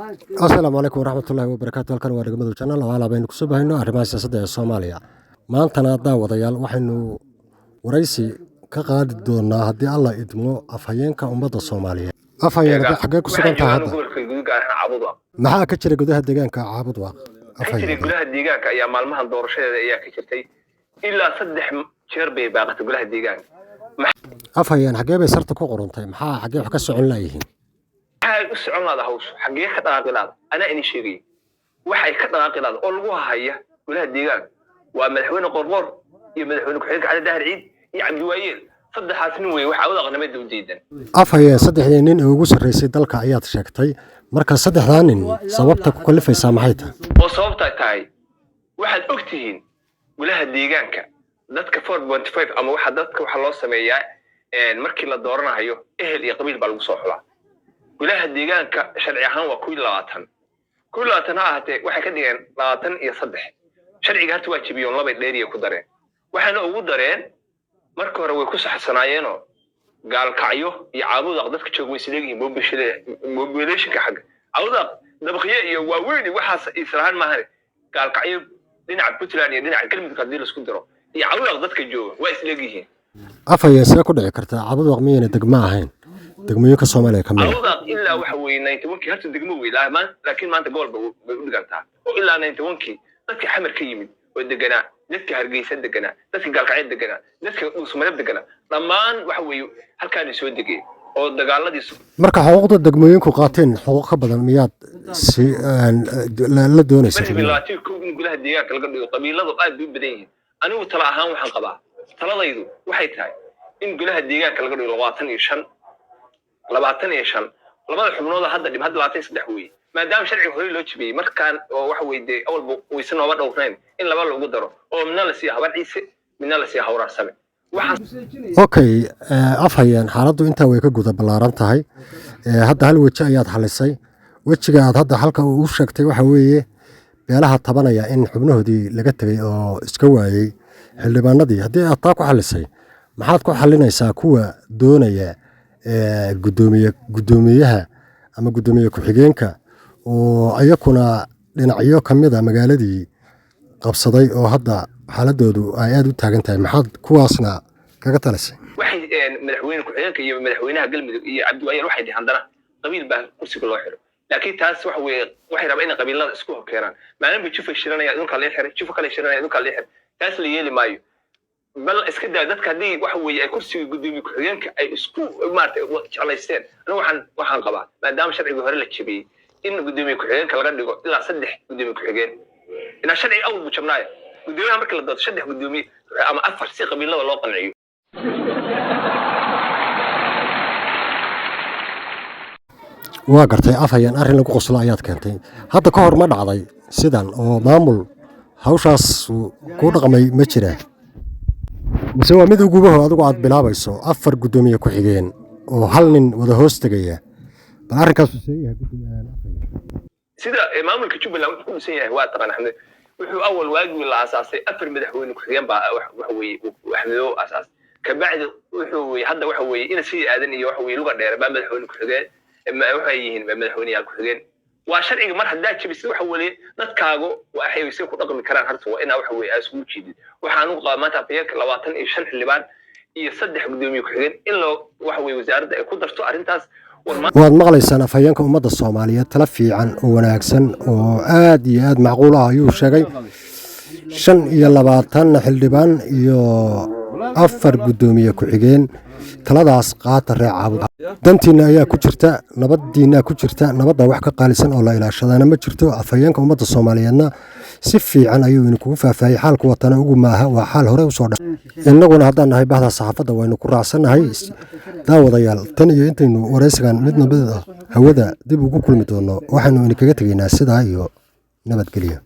asalaamu calaykum waraxmatullaahi wabarakaatu. halkan waa degmada jannal waxaa baynu ku soo bahayno arrimaha siyaasadda ee Soomaaliya. maantana daawadayaal waxaynu waraysi ka qaadi doonaa haddii alla idmo afhayeenka ummadda Soomaaliyeed. afhayeenka xagee ku sugan tahay hadda? maxaa ka jira gudaha deegaanka Caabud Waaq? afhayeenka gudaha deegaanka ayaa maalmahan doorashadeeda ayaa ka jirtay ilaa 3 jeer bay baaqatay gudaha deegaanka. afhayeen xagee bay sarta ku qorantay? maxaa xagee wax ka socon laayihiin? waxay u soconaada hawsha xagee ka dhaqaaqinaad ana in sheegay waxay ka dhaqaaqinaad oo lagu haya gudaha deegaanka waa madaxweyne qorqor iyo madaxweyne ku-xigeenka Cali Dahir Ciid iyo Cabdi Waayeel saddexaas nin way waxa wadaqnimada dawladda. afhayeen saddexdii nin ee ugu sarreysay dalka ayaad sheegtay, marka saddexdaa nin sababta ku kalifaysaa maxay tahay? oo sababta tahay waxaad ogtihiin gudaha deegaanka dadka 4.5 ama waxa dadka waxa loo sameeyaa markii la dooranayo ehel iyo qabiil baa lagu soo xulaa. gudaha deegaanka sharci ahaan waa 20 ha ahaatee waxay ka dhigeen 23 sharciga harta waa jibiyeen laba dheeriye ku dareen waxaana ugu dareen marka hore way ku saxsanaayeen oo gaalkacyo iyo Caabud Waaq dadka joog way isleeyihiin population-ka xagga Caabud Waaq dabqiye iyo waaweyn waxaas israahan maahan gaalkacyo dhinaca Puntland iyo dhinaca Galmudug hadii la isku daro iyo Caabud Waaq dadka jooga way isleeyihiin. afhayeen see ku dhici kartaa Caabud Waaq miyayna degmo ahayn degmooyinka Soomaaliya ka mid ah? Caabud Waaq ilaa waxa weeyay 91 harta degmo weeyay laakiin maanta gobolba way u dhigantaa oo ilaa 91 dadka xamar ka yimid oo deganaa dadka Hargeysa deganaa dadka gaalkacyo deganaa dadka Soomaaliya deganaa dhammaan waxa weeyo halkaan soo degay oo dagaaladiisu marka xuquuqda degmooyinku qaateen xuquuq ka badan miyaad si la doonaysaa in gudaha deegaanka laga dhigo qabiiladu aad u badan yihiin anigu tala ahaan waxaan qabaa taladaydu waxay tahay in gudaha deegaanka laga dhigo 25 labada xubnood hadda dhib hadda 23 weey maadaama sharciga hore loo jibiyay markaan oo waxa weeyday awalba waysan nooba dhowrnayn in laba lagu daro oo midna la sii habar ciise midna la sii hawraarsame okay afhayeen xaaladdu intaa way ka guda ballaaran tahay hadda hal waji ayaad xalisay wajiga aad hadda halka u sheegtay waxa weeye beelaha tabanaya in xubnahoodii laga tagay oo iska waayay xildhibaanadii haddii aad taa ku xalisay maxaad ku xalinaysaa kuwa doonaya gudoomiyaha ama gudoomiye ku-xigeenka oo ayakuna dhinacyo kamid ah magaaladii qabsaday oo hadda xaaladoodu ay aad u taagan tahay maxaad kuwaasna kaga talisay? waxay madaxweyne ku-xigeenka iyo madaxweynaha Galmudug iyo Cabdi Waayeel waxay dhigeen hadana qabiil baa kursiga loo xiro laakiin taas waxa weeye waxay rabaan in qabiilada isku hokeeraan maalinba jufo shiranaya idinka la xiro jufo kale shiranaya idinka la xiro taas la yeeli maayo bal iska daa dadka hadii waxa weeye ay kursiga gudoomiye ku-xigeenka ay isku maartay jeclaysteen waxaan qabaa maadaama sharciga hore la jibiyay in gudoomiye ku-xigeenka laga dhigo ilaa 3 gudoomiye ku-xigeen ina sharci awal bu jabnaay gudoomiyaha markii la doodo 3 gudoomiye ama 4 si qabiilada loo qanciyo. waa gartay afhayeen arrin lagu qoslo ayaad keentay hadda ka hor ma dhacday sidan oo maamul hawshaas ku dhaqmay ma jiraa mise waa mid ugubaho adigu aad bilaabayso 4 gudoomiye ku-xigeen oo hal nin wada hoos tagaya bal arrinkaas sida maamulka Jubbaland wuxuu ku dhisan yahay waa taqaan Axmed wuxuu awal waagi la asaasay 4 madaxweyne ku-xigeen baa waxa weeye Axmedo asaas ka bacdi wuxuu hadda waxa weeye in si aadan iyo waxa weeye luga dheer baa madaxweyne ku-xigeen waxay yihiin madaxweynayaal ku-xigeen waa sharciga mar hadda jibisay waxa weeye dadkaagu waxay isku ku dhaqmi karaan harta waa ina waxa weeye isku jiidid waxaan u qabaa maanta afayeenka 25 xildhibaan iyo 3 gudoomiye ku-xigeen in loo waxa weeye wasaaradda ay ku darto arrintaas waad maqlaysaan afhayeenka ummadda Soomaaliyeed tala fiican oo wanaagsan oo aad iyo aad macquul ah ayuu sheegay 25 xildhibaan iyo 4 gudoomiye ku-xigeen taladaas qaata reer Caabud dantiina ayaa ku jirta nabadiina ku jirta nabadda wax ka qaalisan oo la ilaashadana ma jirto afhayeenka ummadda Soomaaliyeedna si fiican ayuu inuu faahfaahiyay xaalku watana ugu maaha waa xaal hore u soo dhacay innaguna haddaan nahay bahda saxaafadda waynu ku raacsanahay daawadayaal tan iyo intaynu waraysigan midna hawada dib ugu kulmi doono waxaanu idinkaga tegaynaa sidaa iyo nabadgelyo.